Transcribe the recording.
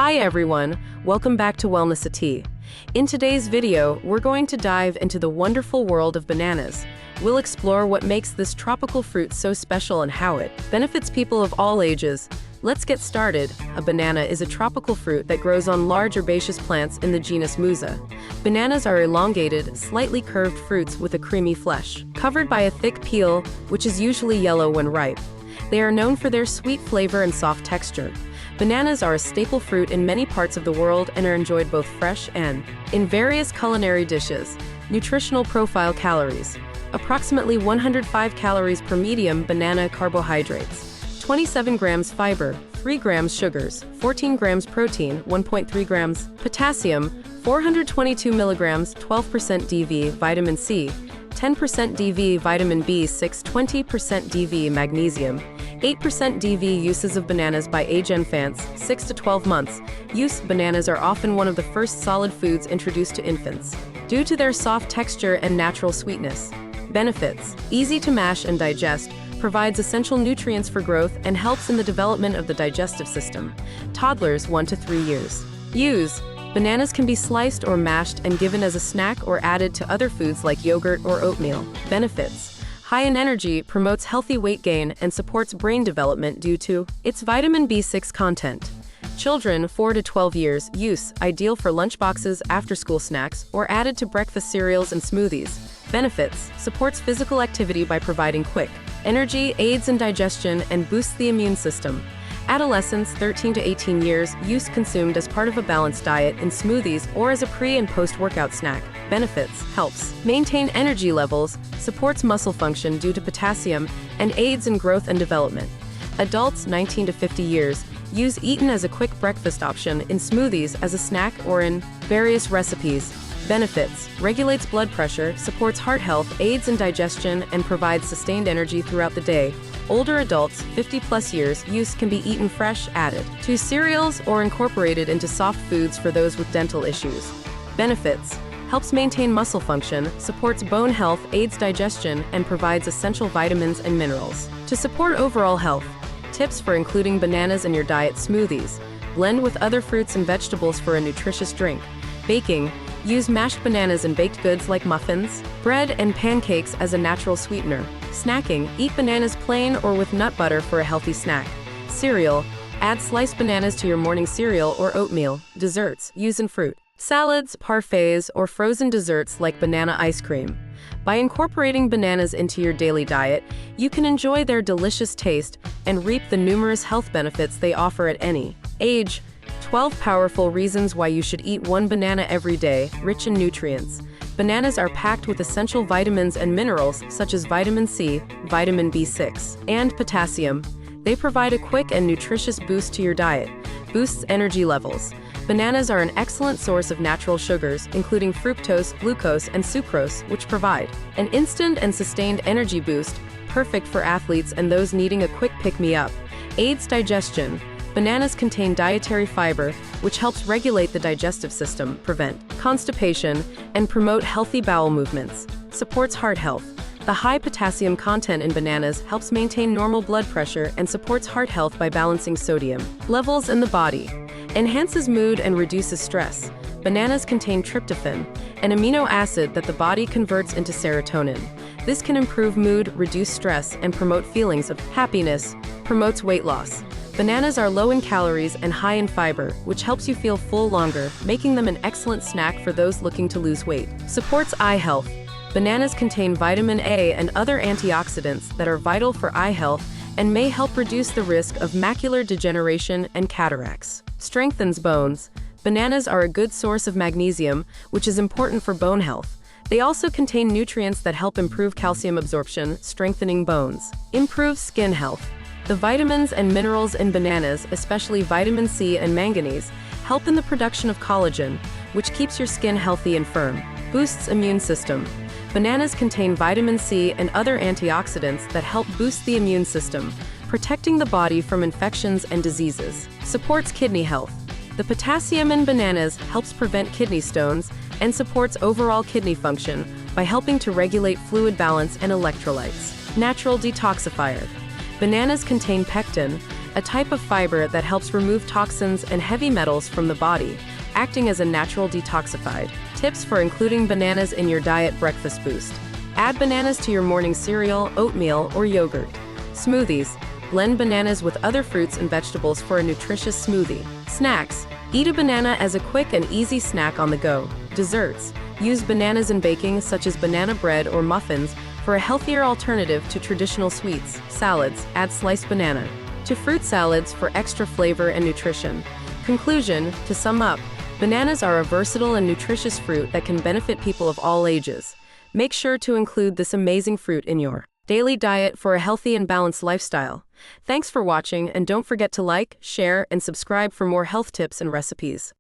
Hi everyone, welcome back to Wellnessity. In today's video, we're going to dive into the wonderful world of bananas. We'll explore what makes this tropical fruit so special and how it benefits people of all ages. Let's get started. A banana is a tropical fruit that grows on large herbaceous plants in the genus Musa. Bananas are elongated, slightly curved fruits with a creamy flesh, covered by a thick peel, which is usually yellow when ripe. They are known for their sweet flavor and soft texture. Bananas are a staple fruit in many parts of the world and are enjoyed both fresh and in various culinary dishes. Nutritional profile: calories. Approximately 105 calories per medium banana carbohydrates. 27 grams fiber, 3 grams sugars, 14 grams protein, 1.3 grams potassium, 422 milligrams, 12% DV vitamin C, 10% DV vitamin B6, 20% DV magnesium, 8% DV. Uses of bananas by age: infants, 6 to 12 months. Use: bananas are often one of the first solid foods introduced to infants, due to their soft texture and natural sweetness. Benefits: easy to mash and digest, provides essential nutrients for growth, and helps in the development of the digestive system. Toddlers 1 to 3 years. Use: bananas can be sliced or mashed and given as a snack or added to other foods like yogurt or oatmeal. Benefits: high in energy, promotes healthy weight gain, and supports brain development due to its vitamin B6 content. Children 4 to 12 years. Use: ideal for lunchboxes, after-school snacks, or added to breakfast cereals and smoothies. Benefits: supports physical activity by providing quick energy, aids in digestion, and boosts the immune system. Adolescents 13 to 18 years. Use: consumed as part of a balanced diet, in smoothies, or as a pre- and post-workout snack. Benefits: helps maintain energy levels, supports muscle function due to potassium, and aids in growth and development. Adults 19 to 50 years. Use: eaten as a quick breakfast option, in smoothies, as a snack, or in various recipes. Benefits: regulates blood pressure, supports heart health, aids in digestion, and provides sustained energy throughout the day. Older adults 50 plus years. Use: can be eaten fresh, added to cereals, or incorporated into soft foods for those with dental issues. Benefits: helps maintain muscle function, supports bone health, aids digestion, and provides essential vitamins and minerals to support overall health. Tips for including bananas in your diet: smoothies. Blend with other fruits and vegetables for a nutritious drink. Baking: use mashed bananas in baked goods like muffins, bread, and pancakes as a natural sweetener. Snacking: eat bananas plain or with nut butter for a healthy snack. Cereal: add sliced bananas to your morning cereal or oatmeal. Desserts: use in fruit salads, parfaits, or frozen desserts like banana ice cream. By incorporating bananas into your daily diet, you can enjoy their delicious taste and reap the numerous health benefits they offer at any age. 12 powerful reasons why you should eat one banana every day. Rich in nutrients. Bananas are packed with essential vitamins and minerals such as vitamin C, vitamin B6, and potassium. They provide a quick and nutritious boost to your diet. Boosts energy levels. Bananas are an excellent source of natural sugars, including fructose, glucose, and sucrose, which provide an instant and sustained energy boost, perfect for athletes and those needing a quick pick-me-up. Aids digestion. Bananas contain dietary fiber, which helps regulate the digestive system, prevent constipation, and promote healthy bowel movements. Supports heart health. The high potassium content in bananas helps maintain normal blood pressure and supports heart health by balancing sodium levels in the body. Enhances mood and reduces stress. Bananas contain tryptophan, an amino acid that the body converts into serotonin. This can improve mood, reduce stress, and promote feelings of happiness. Promotes weight loss. Bananas are low in calories and high in fiber, which helps you feel full longer, making them an excellent snack for those looking to lose weight. Supports eye health. Bananas contain vitamin A and other antioxidants that are vital for eye health and may help reduce the risk of macular degeneration and cataracts. Strengthens bones. Bananas are a good source of magnesium, which is important for bone health. They also contain nutrients that help improve calcium absorption, strengthening bones. Improves skin health. The vitamins and minerals in bananas, especially vitamin C and manganese, help in the production of collagen, which keeps your skin healthy and firm. Boosts immune system. Bananas contain vitamin C and other antioxidants that help boost the immune system, protecting the body from infections and diseases. Supports kidney health. The potassium in bananas helps prevent kidney stones and supports overall kidney function by helping to regulate fluid balance and electrolytes. Natural detoxifier. Bananas contain pectin, a type of fiber that helps remove toxins and heavy metals from the body, acting as a natural detoxifier. Tips for including bananas in your diet: breakfast boost. Add bananas to your morning cereal, oatmeal, or yogurt. Smoothies. Blend bananas with other fruits and vegetables for a nutritious smoothie. Snacks. Eat a banana as a quick and easy snack on the go. Desserts. Use bananas in baking, such as banana bread or muffins, for a healthier alternative to traditional sweets. Salads. Add sliced banana to fruit salads for extra flavor and nutrition. Conclusion: to sum up, bananas are a versatile and nutritious fruit that can benefit people of all ages. Make sure to include this amazing fruit in your daily diet for a healthy and balanced lifestyle. Thanks for watching, and don't forget to like, share, and subscribe for more health tips and recipes.